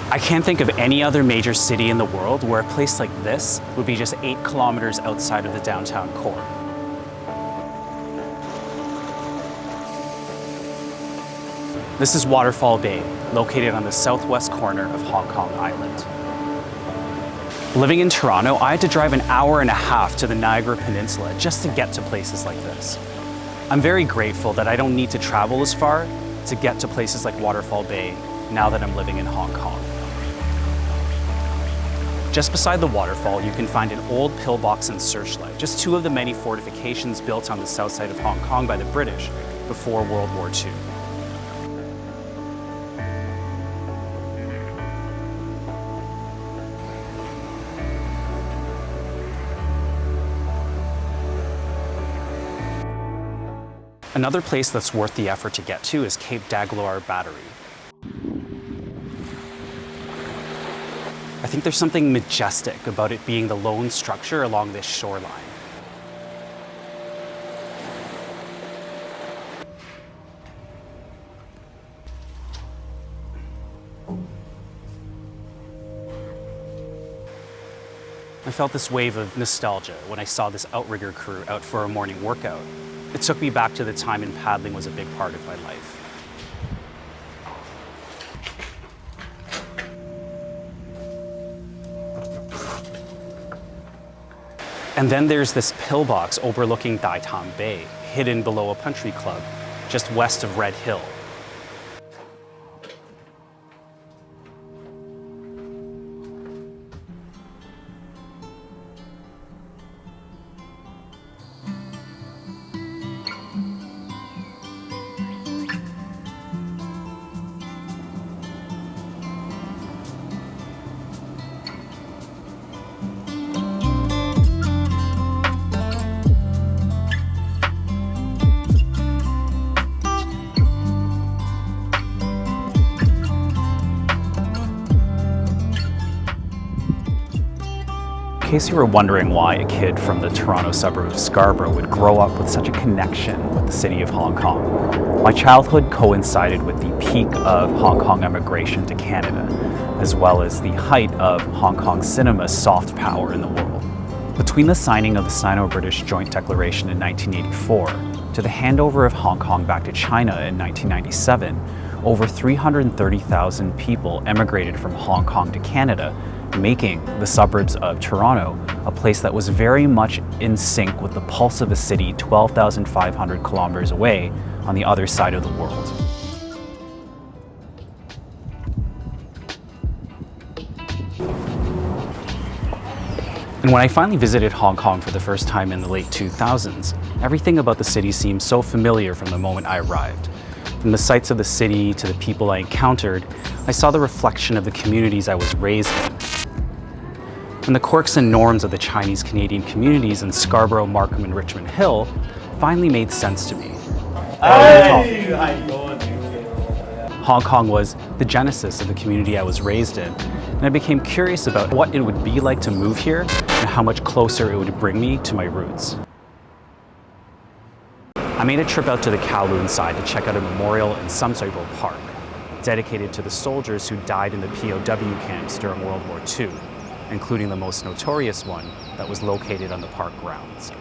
I can't think of any other major city in the world where a place like this would be just 8 kilometers outside of the downtown core. This is Waterfall Bay, located on the southwest corner of Hong Kong Island. Living in Toronto, I had to drive an hour and a half to the Niagara Peninsula just to get to places like this. I'm very grateful that I don't need to travel as far to get to places like Waterfall Bay now that I'm living in Hong Kong. Just beside the waterfall, you can find an old pillbox and searchlight, just 2 of the many fortifications built on the south side of Hong Kong by the British before World War II. Another place that's worth the effort to get to is Cape D'Aguilar Battery. I think there's something majestic about it being the lone structure along this shoreline. I felt this wave of nostalgia when I saw this outrigger crew out for a morning workout. It took me back to the time when paddling was a big part of my life. And then there's this pillbox overlooking Dai Tam Bay, hidden below a country club just west of Red Hill. In case you were wondering why a kid from the Toronto suburb of Scarborough would grow up with such a connection with the city of Hong Kong, my childhood coincided with the peak of Hong Kong emigration to Canada, as well as the height of Hong Kong cinema's soft power in the world. Between the signing of the Sino-British Joint Declaration in 1984 to the handover of Hong Kong back to China in 1997, over 330,000 people emigrated from Hong Kong to Canada, making the suburbs of Toronto a place that was very much in sync with the pulse of a city 12,500 kilometers away on the other side of the world. And when I finally visited Hong Kong for the first time in the late 2000s, everything about the city seemed so familiar from the moment I arrived. From the sights of the city to the people I encountered, I saw the reflection of the communities I was raised in. And the quirks and norms of the Chinese Canadian communities in Scarborough, Markham, and Richmond Hill finally made sense to me. Hong Kong was the genesis of the community I was raised in, and I became curious about what it would be like to move here and how much closer it would bring me to my roots. I made a trip out to the Kowloon side to check out a memorial in Sumsaibo Park, dedicated to the soldiers who died in the POW camps during World War II, including the most notorious one that was located on the park grounds.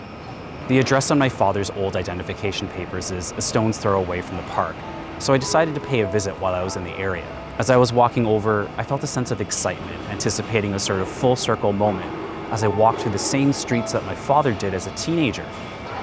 The address on my father's old identification papers is a stone's throw away from the park, so I decided to pay a visit while I was in the area. As I was walking over, I felt a sense of excitement, anticipating a sort of full circle moment as I walked through the same streets that my father did as a teenager,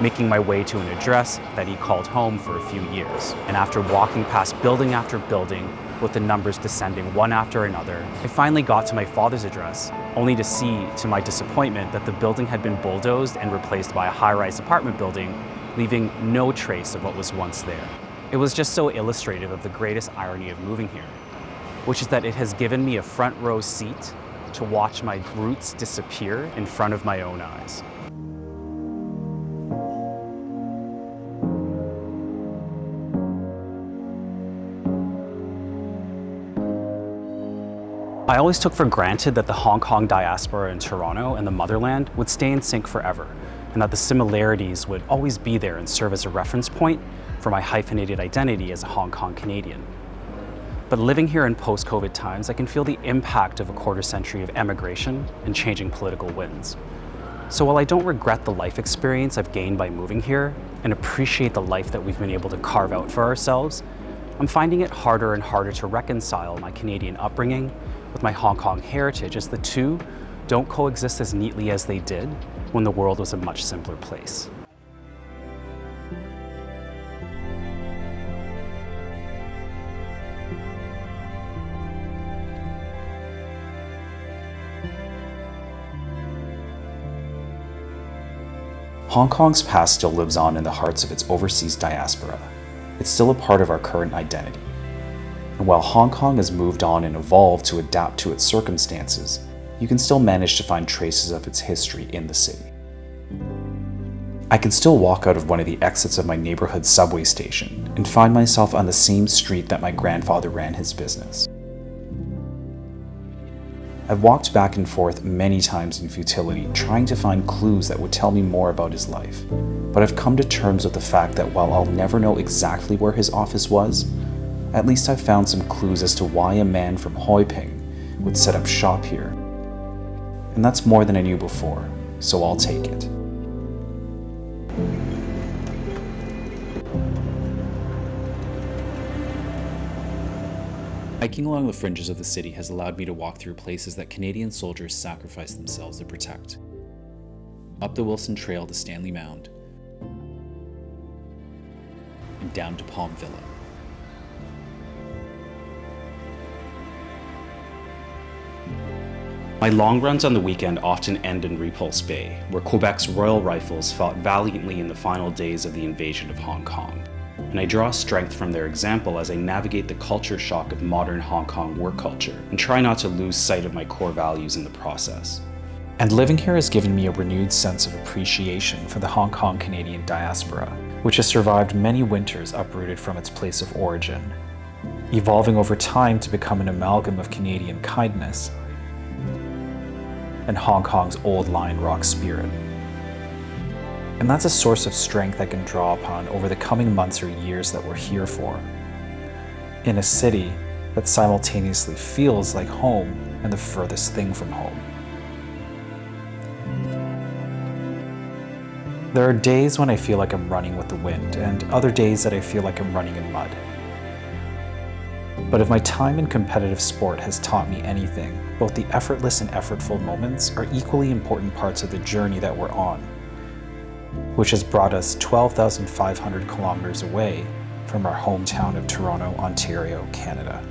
making my way to an address that he called home for a few years. And after walking past building after building, with the numbers descending one after another, I finally got to my father's address, only to see, to my disappointment, that the building had been bulldozed and replaced by a high-rise apartment building, leaving no trace of what was once there. It was just so illustrative of the greatest irony of moving here, which is that it has given me a front row seat to watch my roots disappear in front of my own eyes. I always took for granted that the Hong Kong diaspora in Toronto and the motherland would stay in sync forever, and that the similarities would always be there and serve as a reference point for my hyphenated identity as a Hong Kong Canadian. But living here in post-COVID times, I can feel the impact of a quarter century of emigration and changing political winds. So while I don't regret the life experience I've gained by moving here and appreciate the life that we've been able to carve out for ourselves, I'm finding it harder and harder to reconcile my Canadian upbringing with my Hong Kong heritage, as the two don't coexist as neatly as they did when the world was a much simpler place. Hong Kong's past still lives on in the hearts of its overseas diaspora. It's still a part of our current identity. And while Hong Kong has moved on and evolved to adapt to its circumstances, you can still manage to find traces of its history in the city. I can still walk out of one of the exits of my neighborhood subway station and find myself on the same street that my grandfather ran his business. I've walked back and forth many times in futility, trying to find clues that would tell me more about his life. But I've come to terms with the fact that while I'll never know exactly where his office was, at least I've found some clues as to why a man from Hoi Ping would set up shop here. And that's more than I knew before, so I'll take it. Hiking along the fringes of the city has allowed me to walk through places that Canadian soldiers sacrificed themselves to protect. Up the Wilson Trail to Stanley Mound, and down to Palm Villa. My long runs on the weekend often end in Repulse Bay, where Quebec's Royal Rifles fought valiantly in the final days of the invasion of Hong Kong. And I draw strength from their example as I navigate the culture shock of modern Hong Kong work culture and try not to lose sight of my core values in the process. And living here has given me a renewed sense of appreciation for the Hong Kong Canadian diaspora, which has survived many winters uprooted from its place of origin, evolving over time to become an amalgam of Canadian kindness and Hong Kong's old Lion Rock spirit. And that's a source of strength I can draw upon over the coming months or years that we're here for, in a city that simultaneously feels like home and the furthest thing from home. There are days when I feel like I'm running with the wind, and other days that I feel like I'm running in mud. But if my time in competitive sport has taught me anything, both the effortless and effortful moments are equally important parts of the journey that we're on, which has brought us 12,500 kilometers away from our hometown of Toronto, Ontario, Canada.